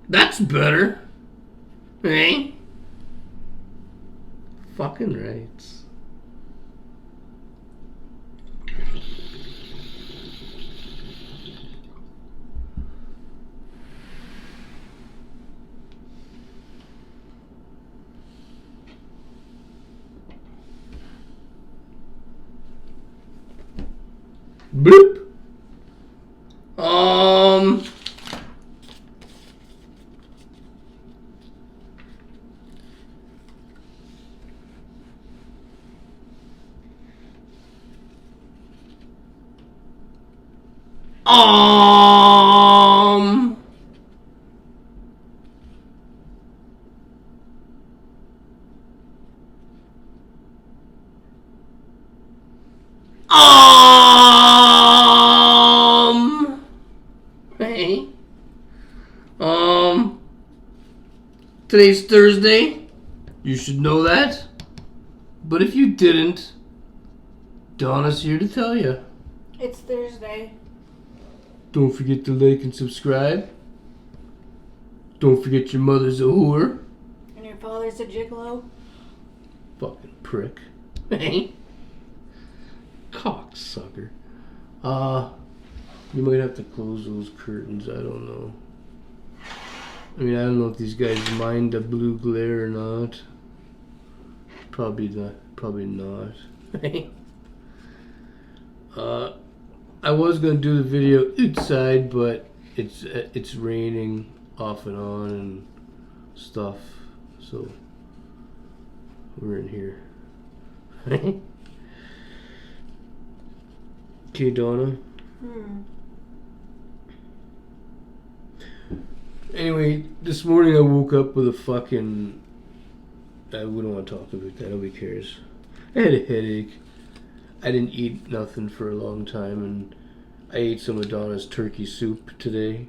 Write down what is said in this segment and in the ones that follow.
That's better. Eh? Fucking rights. Bloop. Um. Um. Hey. Um. Today's Thursday. You should know that. But if you didn't, Donna's here to tell you. It's Thursday. Don't forget to like and subscribe. Don't forget your mother's a whore. And your father's a gigolo? Fucking prick. Hey. Cocksucker. You might have to close those curtains. I don't know. I mean, I don't know if these guys mind the blue glare or not. Probably not. Probably not. I was gonna do the video outside, but it's raining off and on and stuff, so we're in here. Okay, Donna. Anyway, this morning I woke up with a fucking... we don't want to talk about that. Nobody cares. I had a headache. I didn't eat nothing for a long time, and I ate some of Donna's turkey soup tonight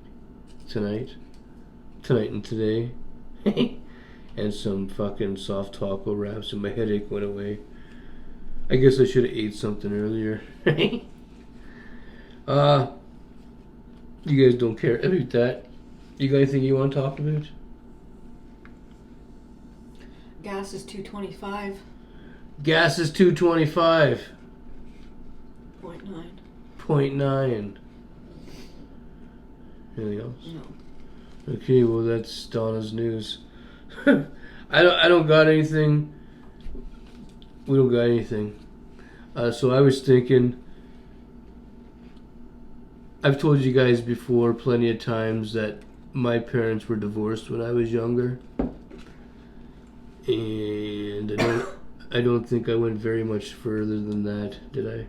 and today, and some fucking soft taco wraps, and my headache went away. I guess I should have ate something earlier. You guys don't care about that. You got anything you want to talk about? Gas is $2.25. Gas is $2.25. 0.9. 0.9. Anything else? No. Okay, well that's Donna's news. I don't got anything. We don't got anything. So I was thinking. I've told you guys before plenty of times that my parents were divorced when I was younger, and I don't think I went very much further than that, did I?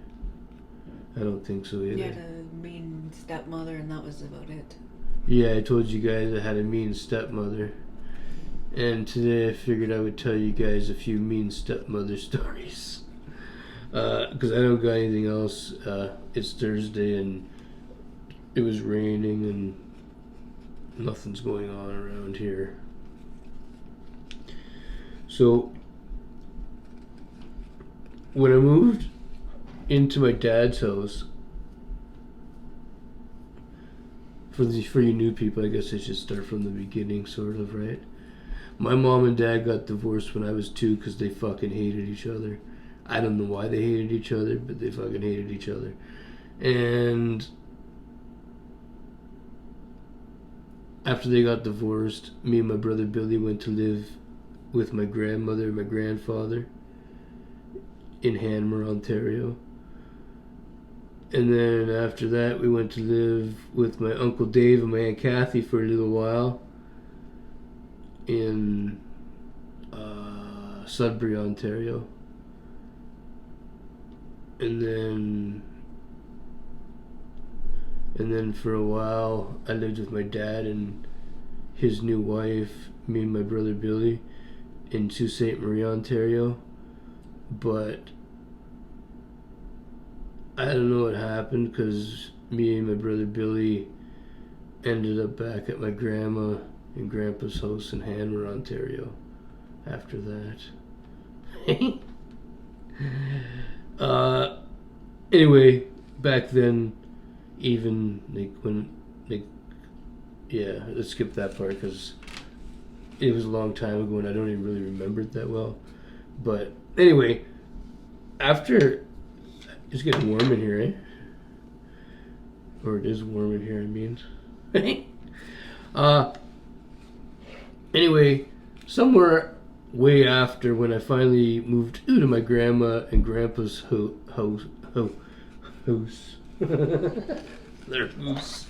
I don't think so either. You had a mean stepmother, and that was about it. Yeah, I told you guys I had a mean stepmother. And today I figured I would tell you guys a few mean stepmother stories. Because I don't got anything else. It's Thursday and it was raining and nothing's going on around here. So, when I moved into my dad's house, for you new people, I guess I should start from the beginning, sort of, right? My mom and dad got divorced when I was 2 because they fucking hated each other. I don't know why they hated each other, but they fucking hated each other. And after they got divorced, me and my brother Billy went to live with my grandmother and my grandfather in Hanmer, Ontario. And then after that, we went to live with my Uncle Dave and my Aunt Kathy for a little while in Sudbury, Ontario. And then for a while, I lived with my dad and his new wife, me and my brother Billy, in Sault Ste. Marie, Ontario. But I don't know what happened because me and my brother Billy ended up back at my grandma and grandpa's house in Hanmer, Ontario after that. Anyway, back then, even yeah, let's skip that part because it was a long time ago and I don't even really remember it that well. But anyway, after it's getting warm in here, eh? Or it is warm in here, I mean. Anyway, somewhere way after when I finally moved to my grandma and grandpa's house. Their house.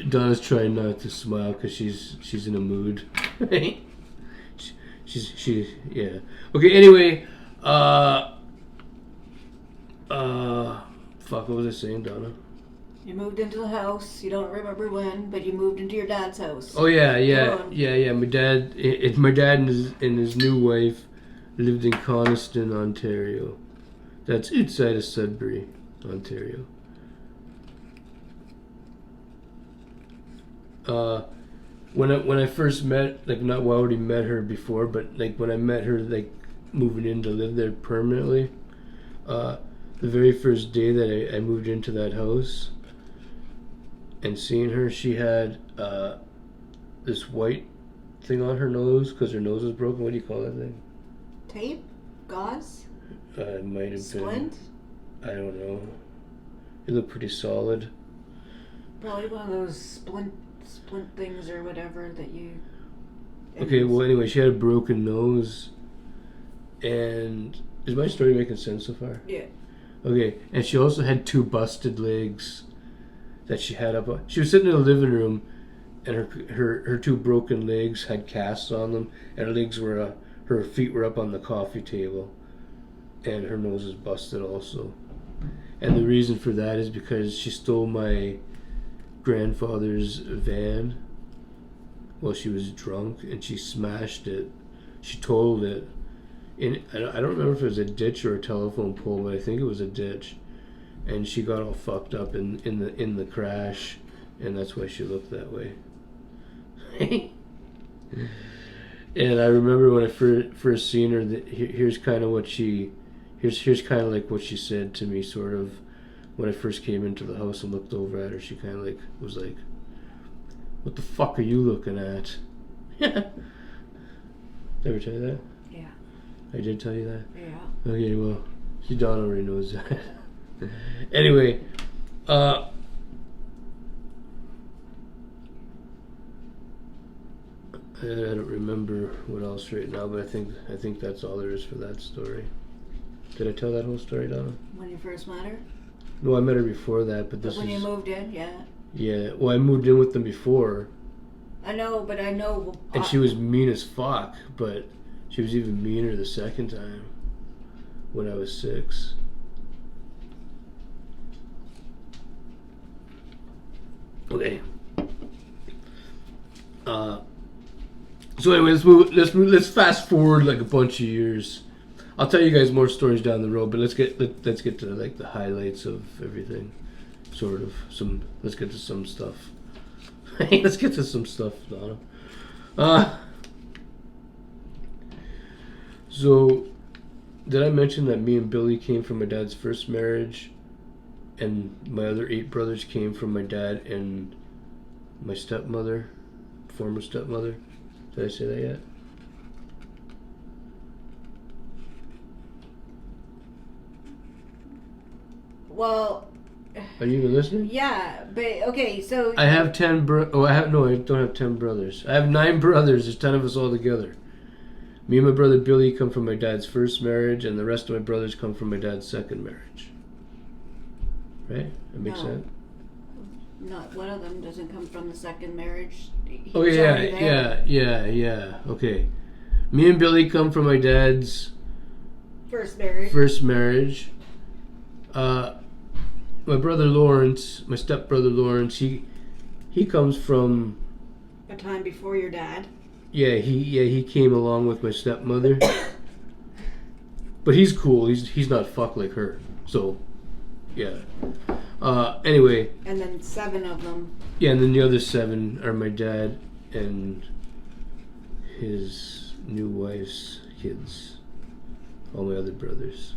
Donna's trying not to smile because she's in a mood. She yeah. Okay. Anyway, fuck. What was I saying, Donna? You moved into the house. You don't remember when, but you moved into your dad's house. Oh yeah. My dad and his new wife lived in Coniston, Ontario. That's outside of Sudbury, Ontario. When I first met, like, not well, I already met her before, but like when I met her, like moving in to live there permanently, the very first day that I moved into that house and seeing her, she had this white thing on her nose because her nose was broken. What do you call that thing? Tape? Gauze? It might have Splint? been. I don't know. It looked pretty solid. Probably one of those splint things or whatever that you... Okay, well, anyway, she had a broken nose. And is my story making sense so far? Yeah. Okay, and she also had 2 busted legs that she had up. She was sitting in the living room, and her 2 broken legs had casts on them, and her feet were up on the coffee table, and her nose is busted also. And the reason for that is because she stole my grandfather's van while she was drunk, and she smashed it. She totaled it. I don't remember if it was a ditch or a telephone pole, but I think it was a ditch. And she got all fucked up in the crash, and that's why she looked that way. And I remember when I first seen her, here's kind of what here's kind of like what she said to me, sort of, when I first came into the house and looked over at her. She kind of like was like, "What the fuck are you looking at?" Did I ever tell you that? Yeah. I did tell you that? Yeah. Okay, well, Don already knows that. Anyway, I don't remember what else right now, but I think that's all there is for that story. Did I tell that whole story, Donna? When you first met her? No, I met her before that, but this When is... you moved in, yeah. Yeah, well, I moved in with them before. I know, but I know... And she was mean as fuck, but she was even meaner the second time when I was 6. Okay. So anyway, let's fast forward like a bunch of years. I'll tell you guys more stories down the road, but let's get to like the highlights of everything. Sort of let's get to some stuff. Let's get to some stuff, Donna. So did I mention that me and Billy came from my dad's first marriage, and my other 8 brothers came from my dad and my stepmother, former stepmother? Did I say that yet? Well... Are you even listening? Yeah, but okay, so... I have 10 I don't have 10 brothers. I have 9 brothers. There's 10 of us all together. Me and my brother Billy come from my dad's first marriage, and the rest of my brothers come from my dad's second marriage. Right? That makes sense? Not one of them doesn't come from the second marriage. Oh yeah. Okay. Me and Billy come from my dad's first marriage. My brother Lawrence, my stepbrother Lawrence, he comes from a time before your dad. He came along with my stepmother. But he's cool. He's not fucked like her. So, yeah. Anyway. And then 7 of them. Yeah, and then the other 7 are my dad and his new wife's kids. All my other brothers.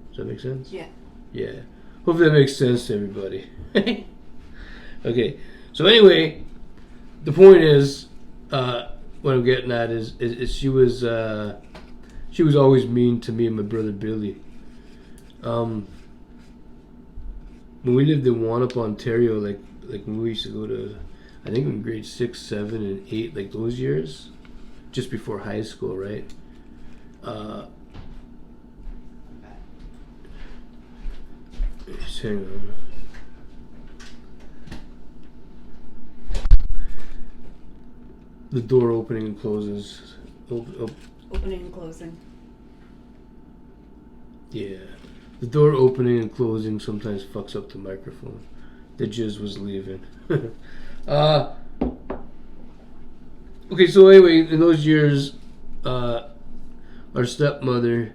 Does that make sense? Yeah. Yeah. Hopefully that makes sense to everybody. Okay. So anyway, the point is, what I'm getting at is she was always mean to me and my brother Billy. When we lived in Wanup, Ontario, like when we used to go to, I think in grade 6, 7, and 8, like those years, just before high school, right? Just hang on. The door opening and closes. Opening and closing. Yeah. The door opening and closing sometimes fucks up the microphone. The jizz was leaving. Okay, so anyway, in those years, our stepmother,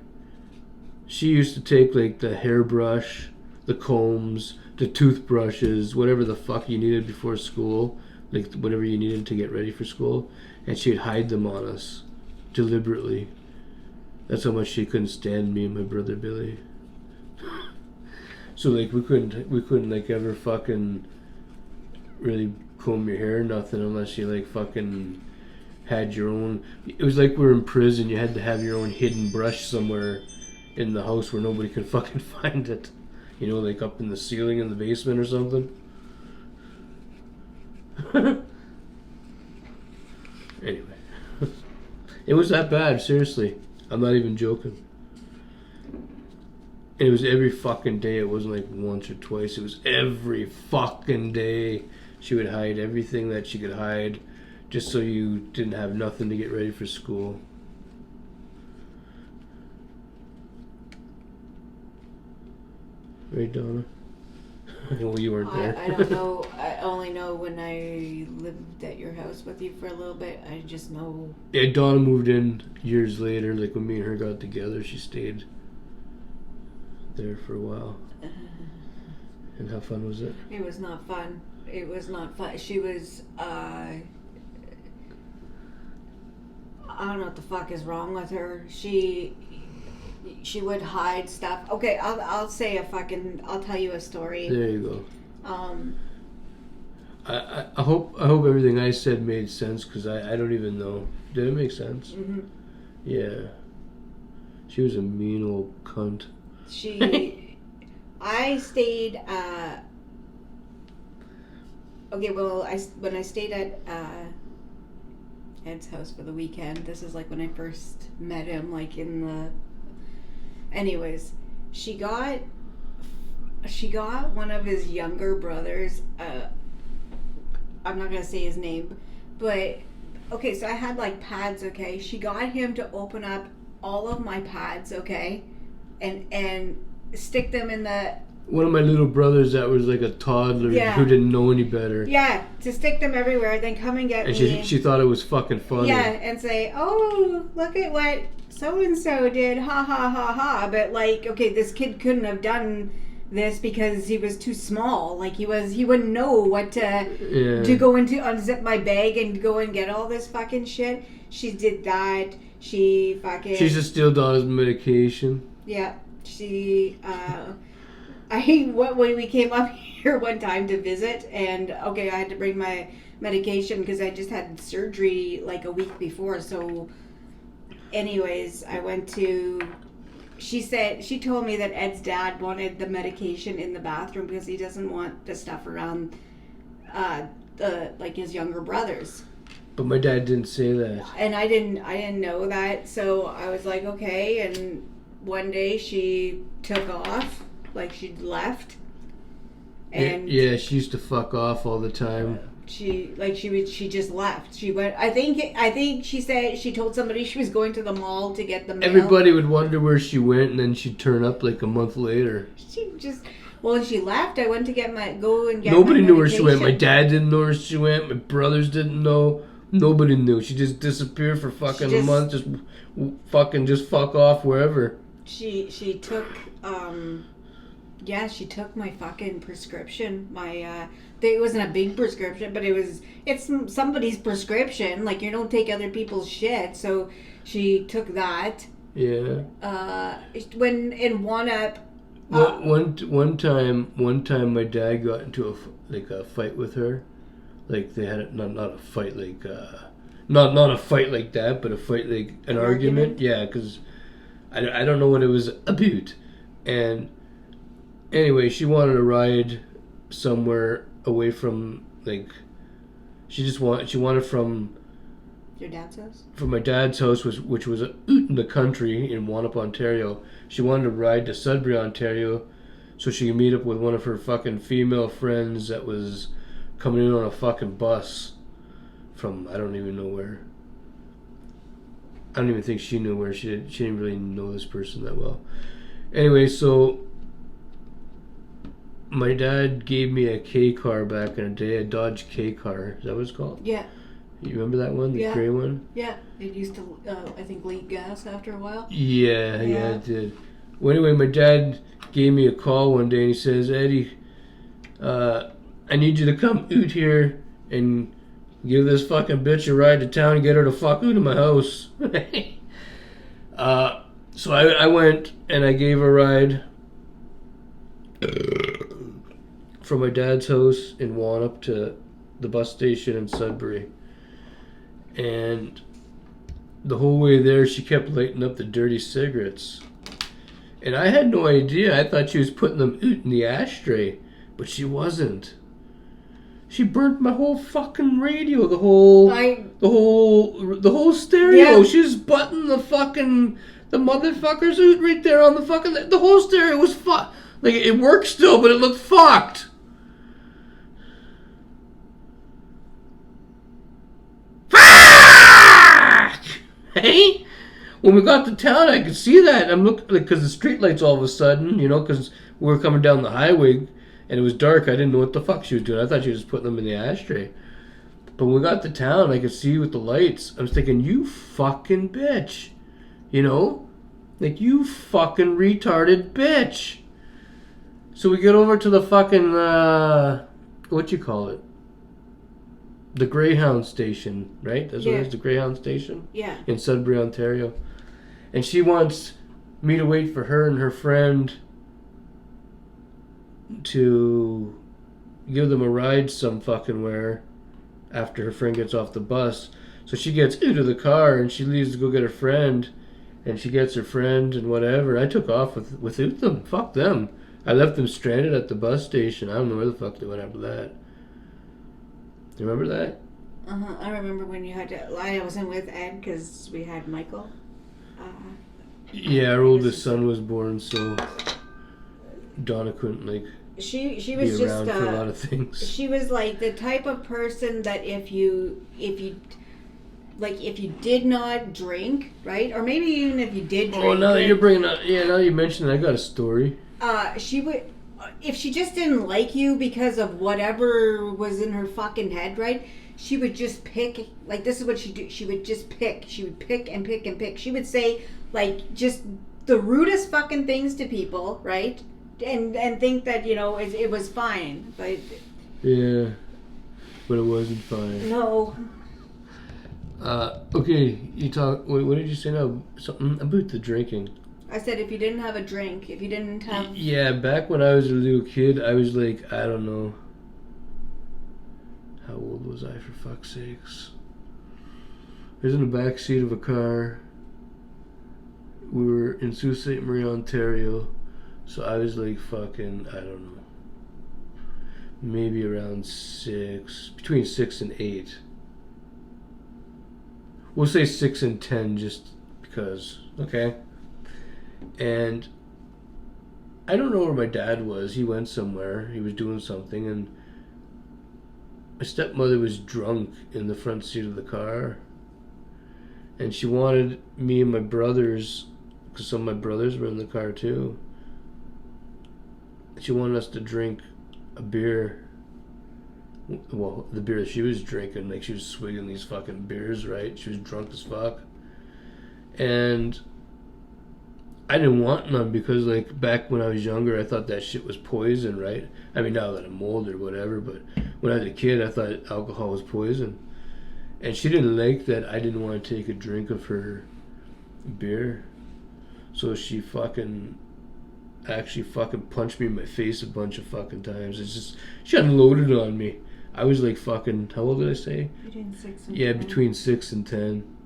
she used to take like the hairbrush, the combs, the toothbrushes, whatever the fuck you needed before school, like whatever you needed to get ready for school, and she'd hide them on us deliberately. That's how much she couldn't stand me and my brother Billy. So like we couldn't like ever fucking really comb your hair or nothing unless you like fucking had your own. It was like we were in prison. You had to have your own hidden brush somewhere in the house where nobody could fucking find it. You know, like up in the ceiling in the basement or something. Anyway, it was that bad. Seriously, I'm not even joking. And it was every fucking day. It wasn't like once or twice. It was every fucking day. She would hide everything that she could hide just so you didn't have nothing to get ready for school. Right, Donna? Well, you weren't there. I don't know. I only know when I lived at your house with you for a little bit. I just know. Yeah, Donna moved in years later. Like when me and her got together, she stayed there for a while. And how fun was it? It was not fun. It was not fun. She was, I don't know what the fuck is wrong with her. She would hide stuff. Okay, I'll tell you a story. There you go. I hope everything I said made sense, because I don't even know. Did it make sense? Mm-hmm. Yeah. She was a mean old cunt. I stayed, when I stayed at Ed's house for the weekend, this is like when I first met him, like in the... Anyways, she got one of his younger brothers, I'm not going to say his name, but, okay, so I had like pads, okay? She got him to open up all of my pads, okay? And stick them in the... One of my little brothers that was like a toddler who didn't know any better. Yeah, to stick them everywhere, then come and get me. And she thought it was fucking funny. Yeah, and say, oh, look at what so-and-so did, ha ha ha ha. But like, okay, this kid couldn't have done this because he was too small. Like he wouldn't know what to go into, unzip my bag and go and get all this fucking shit. She did that. She fucking... She's just still Donna's medication. Yeah, she... when we came up here one time to visit, and okay, I had to bring my medication because I just had surgery like a week before. So, anyways, I went to. She told me that Ed's dad wanted the medication in the bathroom because he doesn't want the stuff around, like his younger brothers. But my dad didn't say that. And I didn't know that, so I was like, okay. And one day she took off. Like she'd left, and yeah, she used to fuck off all the time. She just left. She went. I think she said she told somebody she was going to the mall to get the mail. Everybody would wonder where she went, and then she'd turn up like a month later. When she left, I went to Nobody knew where she went. My dad didn't know where she went. My brothers didn't know. Nobody knew. She just disappeared for fucking a month. Just fuck off wherever. She took. Yeah, she took my fucking prescription. It wasn't a big prescription, but it's somebody's prescription. Like, you don't take other people's shit. So she took that. Yeah. When in One Up, One time, my dad got into a fight with her. Like they had not a fight like not a fight like that, but a fight like an argument. Yeah, because I don't know what it was about. And anyway, she wanted to ride somewhere away from she wanted from your dad's house? From my dad's house, which was out in the country in Wanup, Ontario. She wanted to ride to Sudbury, Ontario, so she could meet up with one of her fucking female friends that was coming in on a fucking bus from I don't even know where. I don't even think she knew where. She didn't really know this person that well. Anyway, so my dad gave me a K car back in the day, a Dodge K car. Is that what it's called? Yeah. You remember that one, the gray one? Yeah, it used to, I think, leak gas after a while. Yeah, it did. Well, anyway, my dad gave me a call one day and he says, Eddie, I need you to come out here and give this fucking bitch a ride to town and get her to fuck out of my house. So I went and I gave her a ride from my dad's house in Wanup to the bus station in Sudbury. And the whole way there, she kept lighting up the dirty cigarettes. And I had no idea. I thought she was putting them out in the ashtray. But she wasn't. She burnt my whole fucking radio, the whole stereo. Yeah. She was butting the motherfuckers out right there on the whole stereo was fucked. Like, it worked still, but it looked fucked. Hey, when we got to town, I could see that. I'm looking because the street lights all of a sudden, because we were coming down the highway and it was dark. I didn't know what the fuck she was doing. I thought she was putting them in the ashtray. But when we got to town, I could see with the lights. I was thinking, you fucking bitch, like you fucking retarded bitch. So we get over to the fucking what you call it? The Greyhound station, right? That's what it is, the Greyhound station? Yeah. In Sudbury, Ontario. And she wants me to wait for her and her friend to give them a ride some fucking where after her friend gets off the bus. So she gets into the car and she leaves to go get her friend. And she gets her friend and whatever. I took off without them. Fuck them. I left them stranded at the bus station. I don't know where the fuck they went after that. Do you remember that? I remember when you had to. I wasn't with Ed because we had Michael. Yeah, our oldest son was born, so Donna couldn't She was be just around for a lot of things. She was like the type of person that if you did not drink, right, or maybe even if you did drink. Oh, now that you're bringing up, now you mentioned it, I got a story. She would. If she just didn't like you because of whatever was in her fucking head, right? She would just pick. Like, this is what she'd do. She would just pick. She would pick and pick and pick. She would say, just the rudest fucking things to people, right? And think that, it was fine. But yeah, but it wasn't fine. No. Okay, you talk. What did you say now? Something about the drinking. I said if you didn't have a drink, if you didn't have... Yeah, back when I was a little kid, I was I don't know. How old was I, for fuck's sakes? I was in the back seat of a car. We were in Sault Ste. Marie, Ontario. So I was fucking, I don't know. Maybe around 6, between 6 and 8. We'll say 6 and 10 just because, okay? And I don't know where my dad was. He went somewhere. He was doing something, and my stepmother was drunk in the front seat of the car. And she wanted me and my brothers, because some of my brothers were in the car too. She wanted us to drink a beer. Well, the beer that she was drinking, she was swigging these fucking beers, right? She was drunk as fuck. And I didn't want none because, back when I was younger, I thought that shit was poison, right? I mean, now that I'm old or whatever, but when I was a kid, I thought alcohol was poison. And she didn't like that I didn't want to take a drink of her beer. So she fucking actually fucking punched me in my face a bunch of fucking times. It's just, she unloaded on me. I was like fucking, how old did I say? Between 6 and 10. Between 6 and 10.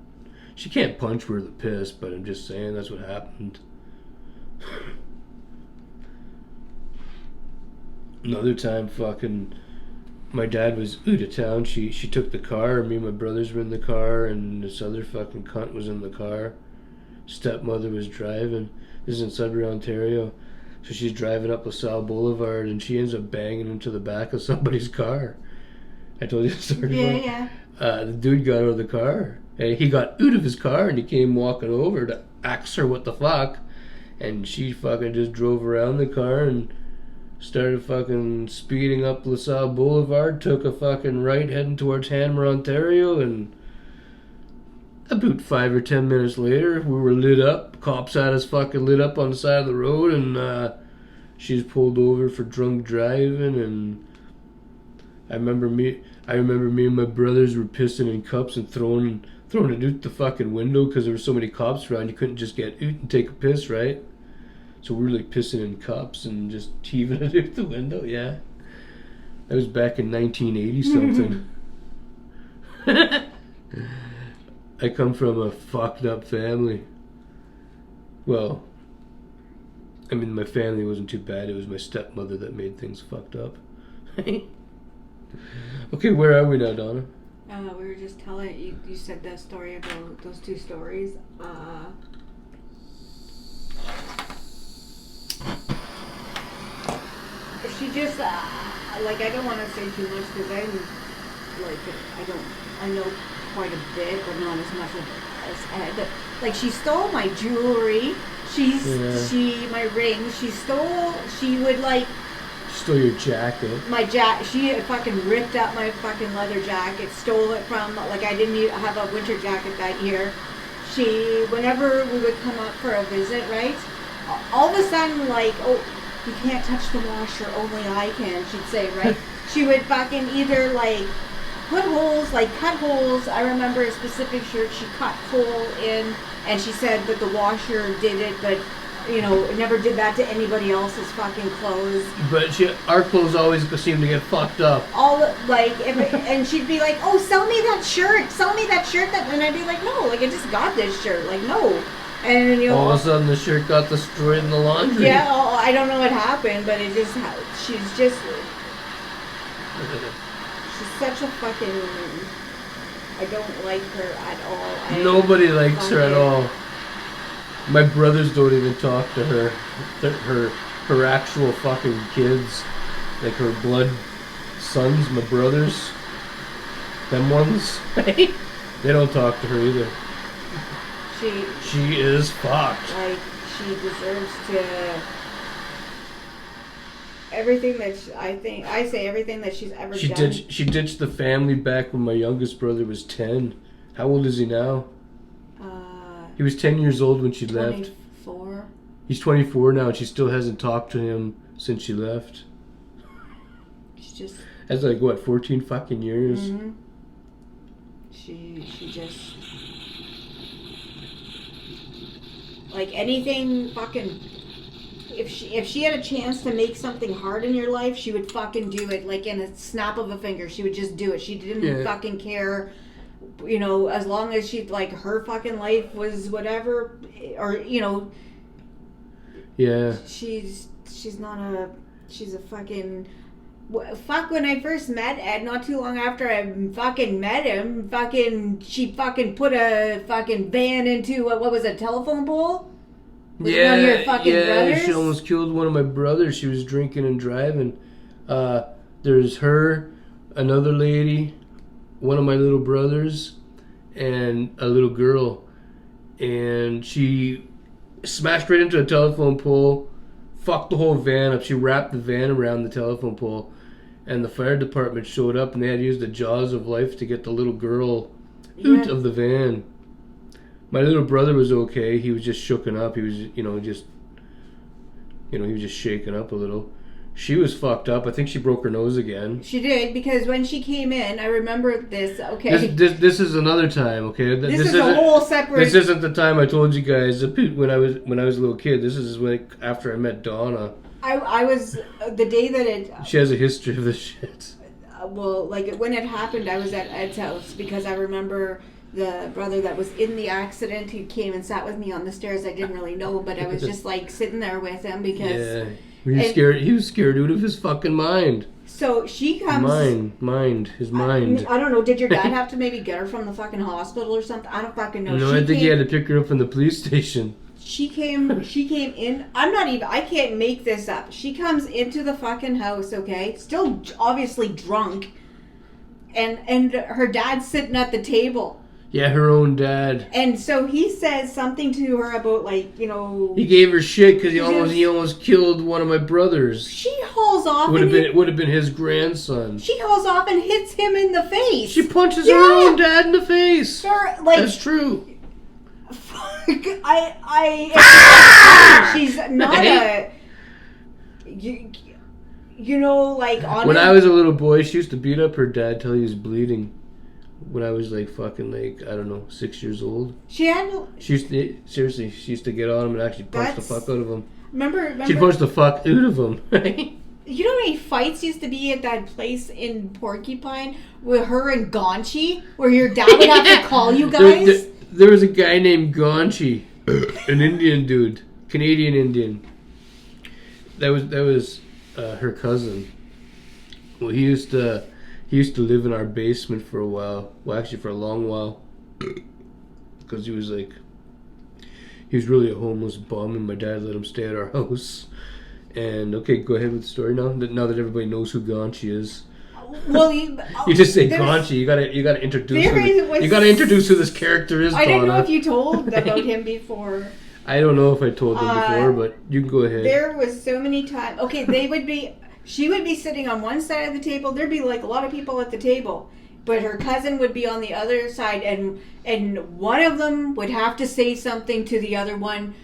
She can't punch worth a piss, but I'm just saying that's what happened. Another time, fucking, my dad was out of town. She took the car. Me and my brothers were in the car, and this other fucking cunt was in the car. Stepmother was driving. This is in Sudbury, Ontario. So she's driving up LaSalle Boulevard, and she ends up banging into the back of somebody's car. I told you the story. Yeah. The dude got out of the car. And he got out of his car, and he came walking over to ask her what the fuck. And she fucking just drove around the car and started fucking speeding up LaSalle Boulevard, took a fucking right heading towards Hanmer, Ontario, and about 5 or 10 minutes later, we were lit up. Cops had us fucking lit up on the side of the road, and she's pulled over for drunk driving, and I remember me and my brothers were pissing in cups and throwing it out the fucking window because there were so many cops around. You couldn't just get out and take a piss, right? So we were like pissing in cups and just heaving it out the window. Yeah, that was back in 1980 something. I come from a fucked up family. Well, I mean, my family wasn't too bad. It was my stepmother that made things fucked up. Okay, where are we now, Donna? We were just telling you said that story about those two stories. She just like, I don't want to say too much because I know quite a bit, but not as much as Ed. But like, she stole my jewelry. My rings. She would like. Stole your jacket. She had fucking ripped up my fucking leather jacket, stole it from, like, I didn't even have a winter jacket that year. Whenever we would come up for a visit, right, all of a sudden, like, oh, you can't touch the washer, only I can, she'd say, right? She would fucking either, like, cut holes. I remember a specific shirt she cut hole in, and she said that the washer did it, but never did that to anybody else's fucking clothes. But our clothes always seem to get fucked up. And she'd be like, "Oh, sell me that shirt. And I'd be like, "No, like, I just got this shirt. Like, no." And all of a sudden, the shirt got destroyed in the laundry. Yeah, I don't know what happened, but she's such a fucking. I don't like her at all. Nobody likes her at all. My brothers don't even talk to her. Her actual fucking kids, like her blood sons, my brothers, them ones, they don't talk to her either. She is fucked. Like, she deserves to. Everything that everything that she's ever done. She ditched the family back when my youngest brother was 10. How old is he now? He was 10 years old when she left. 24. He's 24 now, and she still hasn't talked to him since she left. That's like, what, 14 fucking years? Mm-hmm. She just... Like, anything fucking... If she had a chance to make something hard in your life, she would fucking do it. Like, in a snap of a finger. She would just do it. She didn't fucking care... as long as her fucking life was whatever, or, Yeah. She's a fucking... Fuck, when I first met Ed, not too long after I fucking met him, she fucking put a fucking van into, what was a telephone pole? With one of your fucking brothers? She almost killed one of my brothers. She was drinking and driving. There's her, another lady, one of my little brothers, and a little girl, and she smashed right into a telephone pole, fucked the whole van up. She wrapped the van around the telephone pole, and the fire department showed up, and they had to use the jaws of life to get the little girl out of the van. My little brother was okay. He was just shooken up. He was, he was just shaken up a little. She was fucked up. I think she broke her nose again. She did, because when she came in, I remember this. Okay, This is another time. Okay, this is a whole separate. This isn't the time I told you guys when I was a little kid. This is after I met Donna. I was the day that it. She has a history of this shit. Well, like when it happened, I was at Ed's house because I remember the brother that was in the accident. He came and sat with me on the stairs. I didn't really know, but I was just like sitting there with him because. Yeah. He was scared out of his fucking mind. So she comes. His mind. I don't know. Did your dad have to maybe get her from the fucking hospital or something? I don't fucking know. No, I think he had to pick her up from the police station. She came in. I can't make this up. She comes into the fucking house, okay? Still obviously drunk. And her dad's sitting at the table. Yeah, her own dad. And so he says something to her about, like, you know... He gave her shit because he almost killed one of my brothers. She hauls off. It would have been his grandson. She hauls off and hits him in the face. She punches her own dad in the face. That's true. She's not a... You know, like... When I was a little boy, she used to beat up her dad till he was bleeding. When I was like fucking like, I don't know, 6 years old. She used to get on him and actually punch the fuck out of him. Remember? She'd punch the fuck out of him. You know how many fights used to be at that place in Porcupine with her and Gonchi, where your dad would have to call you guys? There was a guy named Gonchi, an Indian dude, Canadian Indian. That was her cousin. Well, he used to live in our basement for a while. Well, actually for a long while. Because he was really a homeless bum and my dad let him stay at our house. And, okay, go ahead with the story now. Now that everybody knows who Gonchi is. Well, you just say Gonchi. You gotta introduce who this character is, Donna. I didn't know if you told about him before. I don't know if I told them before, but you can go ahead. There was so many times. Okay, she would be sitting on one side of the table. There'd be like a lot of people at the table, but her cousin would be on the other side, and one of them would have to say something to the other one.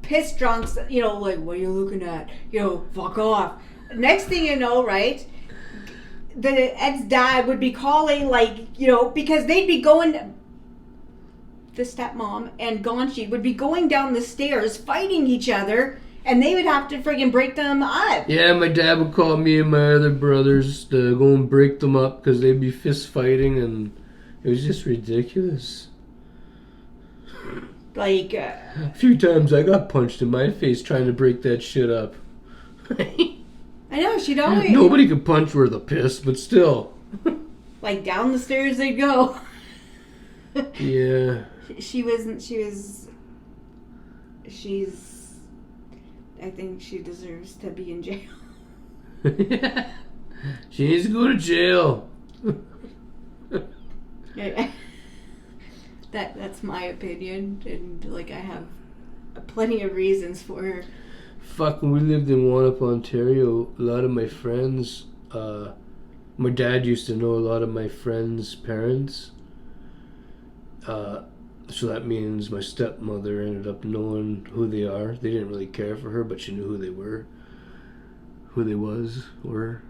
Pissed drunk, you know, like, what are you looking at? You know, fuck off. Next thing you know, right? Ed's dad would be calling, like, you know, because they'd be going. The stepmom and Gonchi would be going down the stairs fighting each other, and they would have to friggin' break them up. Yeah, my dad would call me and my other brothers to go and break them up because they'd be fist fighting, and it was just ridiculous. Like, a few times I got punched in my face trying to break that shit up. I know, she'd always... Nobody could punch worth a piss, but still. Like, down the stairs they'd go. Yeah. She's... I think she deserves to be in jail. Yeah. She needs to go to jail. That's my opinion, and like I have plenty of reasons for her. Fuck, when we lived in Wanup, Ontario, a lot of my friends, my dad used to know a lot of my friends' parents. So that means my stepmother ended up knowing who they are. They didn't really care for her, but she knew who they were. Who they were. Who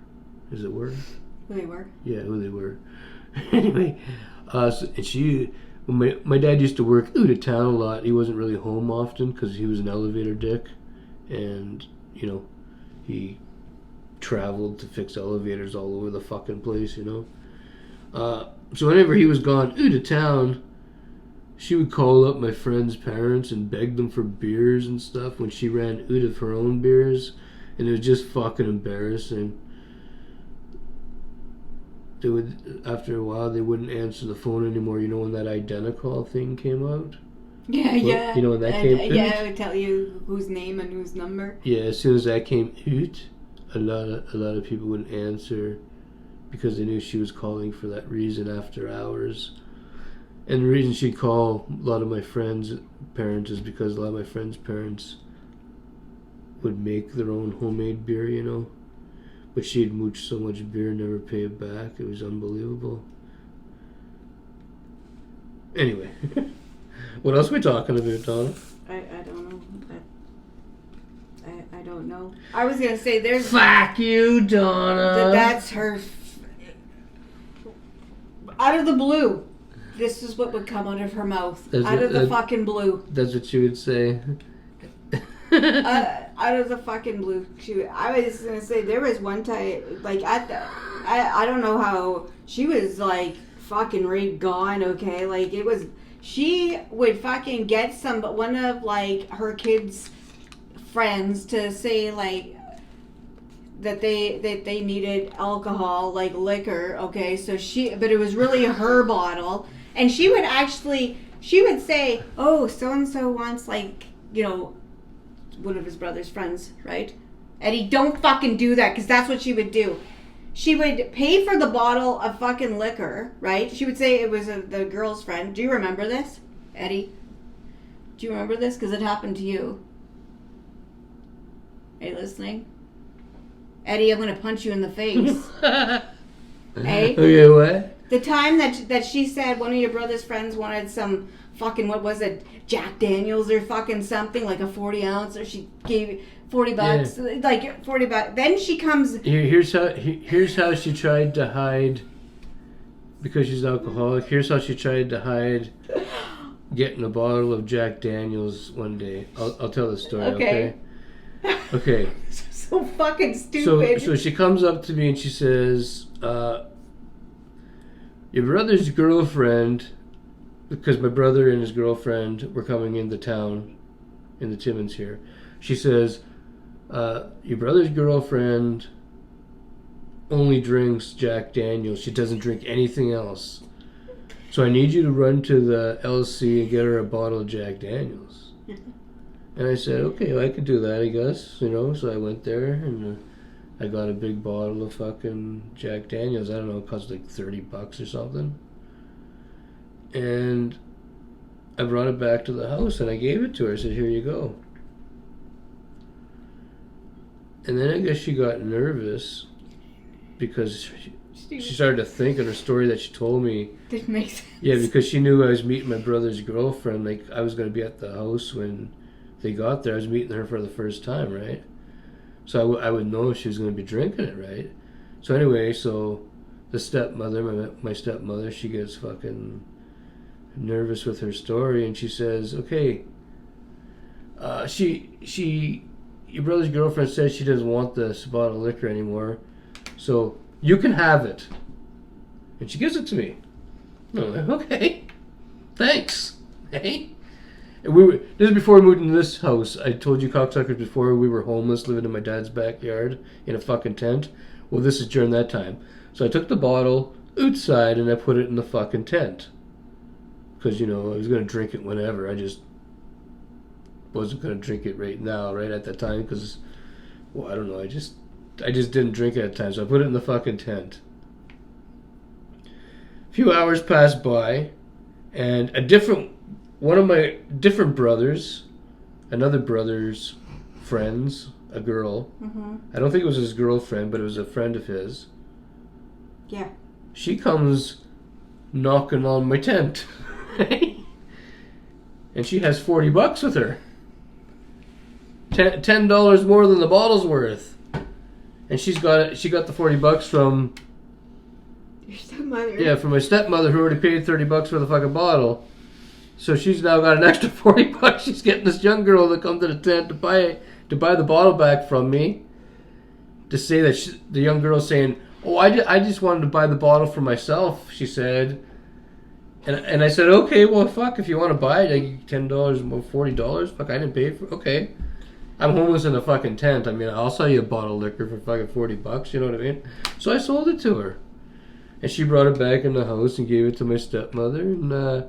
they were? Yeah, who they were. Anyway, my dad used to work out of town a lot. He wasn't really home often because he was an elevator dick. And, you know, he traveled to fix elevators all over the fucking place, you know. So whenever he was gone out of town, she would call up my friends' parents and beg them for beers and stuff when she ran out of her own beers. And it was just fucking embarrassing. They would, after a while, they wouldn't answer the phone anymore. You know when that Identicall thing came out? Yeah. You know when that came out? Yeah, it would tell you whose name and whose number. Yeah, as soon as that came out, a lot of people wouldn't answer because they knew she was calling for that reason after hours. And the reason she'd call a lot of my friends' parents is because a lot of my friends' parents would make their own homemade beer, you know. But she'd mooch so much beer and never pay it back. It was unbelievable. Anyway. What else are we talking about, Donna? I don't know. I don't know. I was gonna say there's. Fuck you, Donna. That's her. Out of the blue, this is what would come out of her mouth. Out of the fucking blue. That's what you would say. Out of the fucking blue. I was gonna say there was one time, like I don't know how she was like fucking right gone. Okay, like it was. She would fucking get one of like her kids' friends to say like that they needed alcohol, like liquor. Okay, so but it was really her bottle, and she would say, oh, so and so wants like one of his brother's friends, right? Eddie, don't fucking do that, because that's what she would do. She would pay for the bottle of fucking liquor, right? She would say it was the girl's friend. Do you remember this, Eddie? Do you remember this? Because it happened to you. Are you listening? Eddie, I'm going to punch you in the face. Hey? Okay, what? The time that she said one of your brother's friends wanted some fucking, what was it, Jack Daniels or fucking something, like a 40 ounce, or she gave $40, like $40. Then she comes. Here's how she tried to hide, because she's alcoholic. Here's how she tried to hide getting a bottle of Jack Daniels one day. I'll tell the story. Okay. So fucking stupid. So she comes up to me and she says, your brother's girlfriend, because my brother and his girlfriend were coming into town in the Timmins here. She says, your brother's girlfriend only drinks Jack Daniels. She doesn't drink anything else. So I need you to run to the LC and get her a bottle of Jack Daniels. And I said, okay, well, I could do that, I guess. So I went there and I got a big bottle of fucking Jack Daniels. I don't know, it cost like $30 or something. And I brought it back to the house and I gave it to her. I said, here you go. And then I guess she got nervous because she started to think in her story that she told me. Didn't make sense. Yeah, because she knew I was meeting my brother's girlfriend. Like, I was going to be at the house when they got there. I was meeting her for the first time, right? So I would know if she was going to be drinking it, right? So anyway, the stepmother, my stepmother, she gets fucking nervous with her story, and she says, okay, your brother's girlfriend says she doesn't want this bottle of liquor anymore, so you can have it. And she gives it to me. I'm like, okay, thanks. Hey? And this is before we moved into this house. I told you cocksuckers before, we were homeless, living in my dad's backyard in a fucking tent. Well, this is during that time. So I took the bottle outside and I put it in the fucking tent. Because, I was going to drink it whenever. I just wasn't going to drink it right now, right at that time. Because, well, I don't know. I just didn't drink it at the time. So I put it in the fucking tent. A few hours passed by. And one of my different brothers, another brother's friends, a girl. Mm-hmm. I don't think it was his girlfriend, but it was a friend of his. Yeah. She comes knocking on my tent. And she has $40 with her. $10 more than the bottle's worth. And she got the $40 from your stepmother. Yeah, from my stepmother who already paid $30 for the fucking bottle. So she's now got an extra $40. She's getting this young girl to come to the tent to buy the bottle back from me. To say that the young girl's saying, "Oh, I just wanted to buy the bottle for myself," she said. And I said, "Okay, well, fuck, if you want to buy it, I give you $10 more, $40. Fuck, I didn't pay for it. Okay. I'm homeless in a fucking tent. I mean, I'll sell you a bottle of liquor for fucking $40. You know what I mean?" So I sold it to her. And she brought it back in the house and gave it to my stepmother. And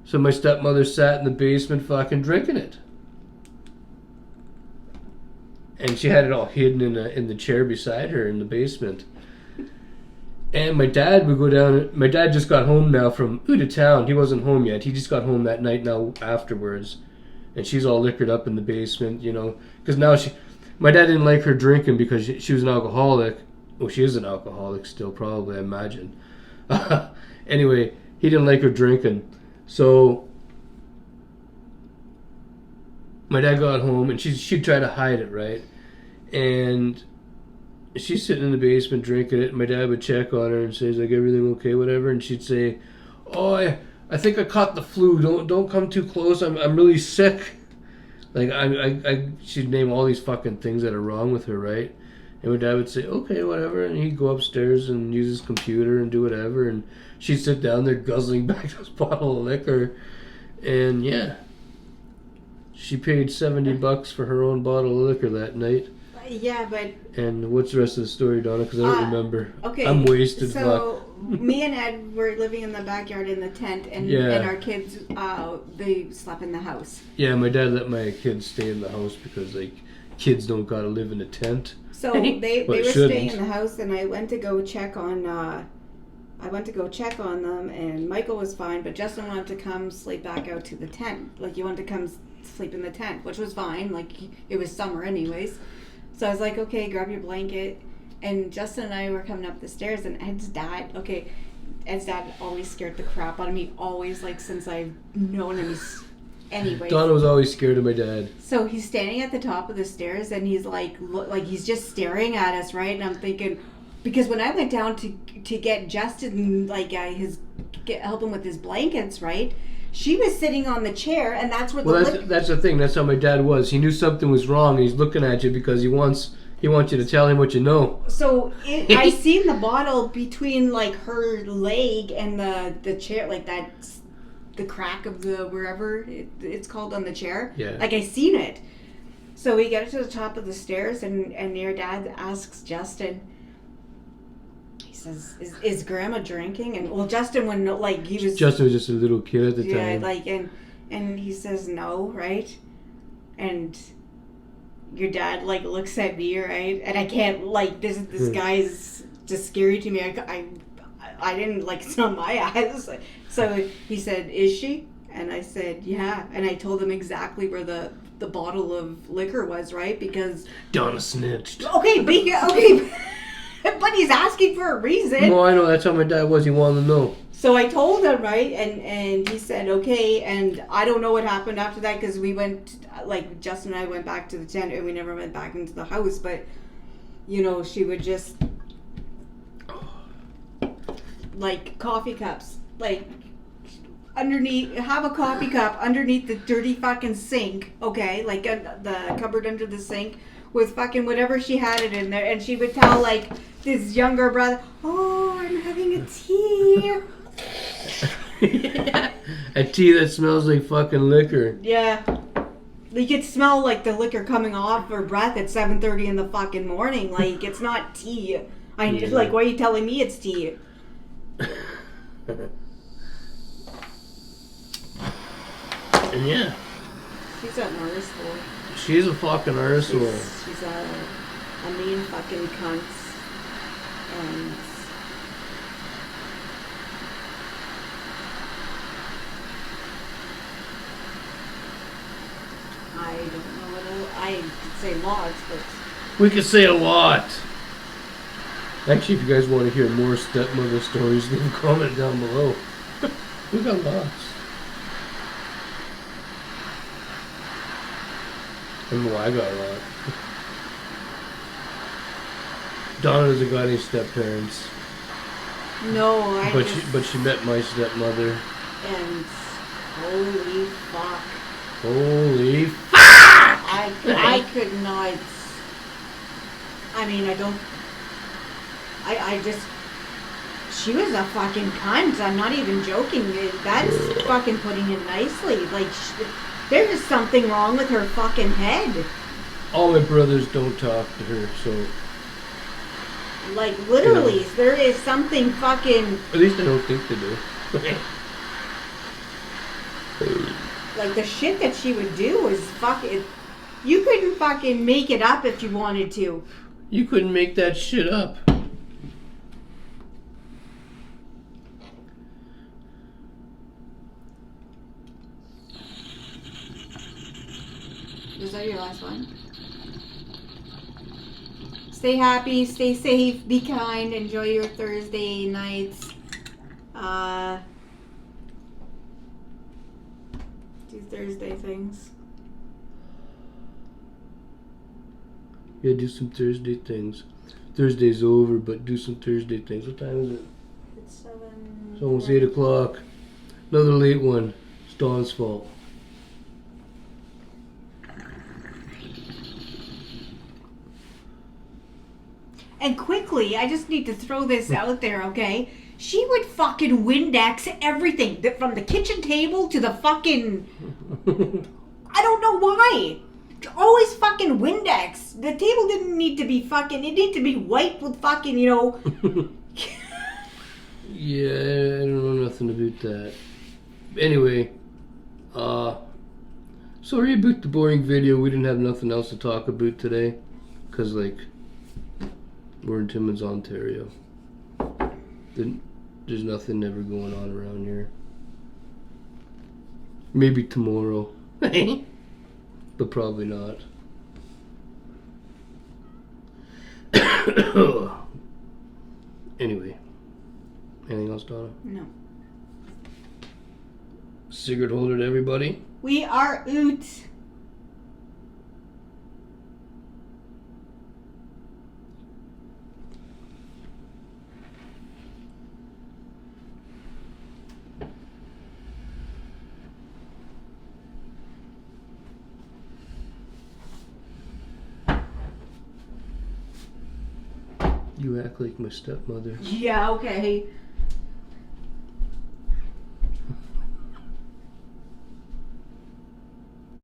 so my stepmother sat in the basement fucking drinking it. And she had it all hidden in the chair beside her in the basement. And my dad would go down. My dad just got home now from out of town. He wasn't home yet. He just got home that night now afterwards. And she's all liquored up in the basement, Because now my dad didn't like her drinking because she was an alcoholic. Well, she is an alcoholic still, probably, I imagine. Anyway, he didn't like her drinking. So my dad got home, and she'd try to hide it, right? And she's sitting in the basement drinking it, and my dad would check on her and say, "Is like everything okay, whatever?" And she'd say, "Oh, I think I caught the flu. Don't come too close. I'm really sick." Like she'd name all these fucking things that are wrong with her, right? And my dad would say, "Okay, whatever," and he'd go upstairs and use his computer and do whatever, and she'd sit down there guzzling back this bottle of liquor, and yeah, she paid $70 for her own bottle of liquor that night. Yeah, but... And what's the rest of the story, Donna? Because I don't remember. Okay. I'm wasted, so, me and Ed were living in the backyard in the tent, and our kids, they slept in the house. Yeah, my dad let my kids stay in the house because, like, kids don't gotta live in a tent. So, they were staying in the house, and I went to go check on... them, and Michael was fine, but Justin wanted to come sleep back out to the tent. Like, he wanted to come sleep in the tent, which was fine. Like, it was summer anyways. So I was like, okay, grab your blanket. And Justin and I were coming up the stairs, and Ed's dad always scared the crap out of me, always, like, since I've known him. Anyway. Donna was always scared of my dad. So he's standing at the top of the stairs, and he's like he's just staring at us, right? And I'm thinking, because when I went down to get Justin, like, help him with his blankets, right? She was sitting on the chair, and that's where that's the thing. That's how my dad was. He knew something was wrong, and he's looking at you because he wants you to tell him what you know. So I seen the bottle between, like, her leg and the chair, like that's the crack of the wherever it's called on the chair. Yeah. Like, I seen it. So we get to the top of the stairs, and your dad asks Justin. Says, is Grandma drinking? And well, Justin Justin was just a little kid at the time. Yeah, like, and he says no, right? And your dad, like, looks at me, right? And I can't, like, this guy's just scary to me. I didn't, like, it's not my eyes. So he said, "Is she?" And I said, "Yeah." And I told him exactly where the bottle of liquor was, right? Because Donna snitched. Okay. But he's asking for a reason. No, I know. That's how my dad was. He wanted to know. So I told him, right? And he said, okay. And I don't know what happened after that, because we went, like, Justin and I went back to the tent, and we never went back into the house. But, you know, she would just, like, coffee cups. Like, have a coffee cup underneath the dirty fucking sink, okay? Like, the cupboard under the sink, with fucking whatever she had it in there, and she would tell, like, this younger brother, "Oh, I'm having a tea." A tea that smells like fucking liquor. Yeah. You could smell, like, the liquor coming off her breath at 7:30 in the fucking morning. Like, it's not tea. Like, why are you telling me it's tea? And yeah. She's an arsehole. She's a fucking arsehole. She's a mean fucking cunt. And I don't know what else. I could say lots, but... We could say a lot. Actually, if you guys want to hear more stepmother stories, leave a comment down below. We got lots. I know I got a lot. Donna doesn't got any step-parents. No, But she met my stepmother. And holy fuck. Holy fuck! I could not... I mean, I just... She was a fucking cunt. I'm not even joking. That's fucking putting it nicely. Like, there is something wrong with her fucking head. All my brothers don't talk to her, so... Like, literally, you know, there is something fucking... At least I don't think they do. Like, the shit that she would do is fucking... You couldn't fucking make it up if you wanted to. You couldn't make that shit up. Is that your last one? Stay happy, stay safe, be kind, enjoy your Thursday nights. Do Thursday things. Yeah, do some Thursday things. Thursday's over, but do some Thursday things. What time is it? It's 7. It's almost 8 o'clock. Another late one. It's Dawn's fault. And quickly, I just need to throw this out there, okay? She would fucking Windex everything, from the kitchen table to the fucking... I don't know why. Always fucking Windex. The table didn't need to be fucking... It needed to be wiped with fucking, you know... Yeah, I don't know nothing about that. Anyway, sorry about the boring video. We didn't have nothing else to talk about today. Because, like, we're in Timmins, Ontario. There's nothing ever going on around here. Maybe tomorrow. But probably not. Anyway. Anything else, Donna? No. Cigrit holder to everybody. We are out. You act like my stepmother. Yeah, okay.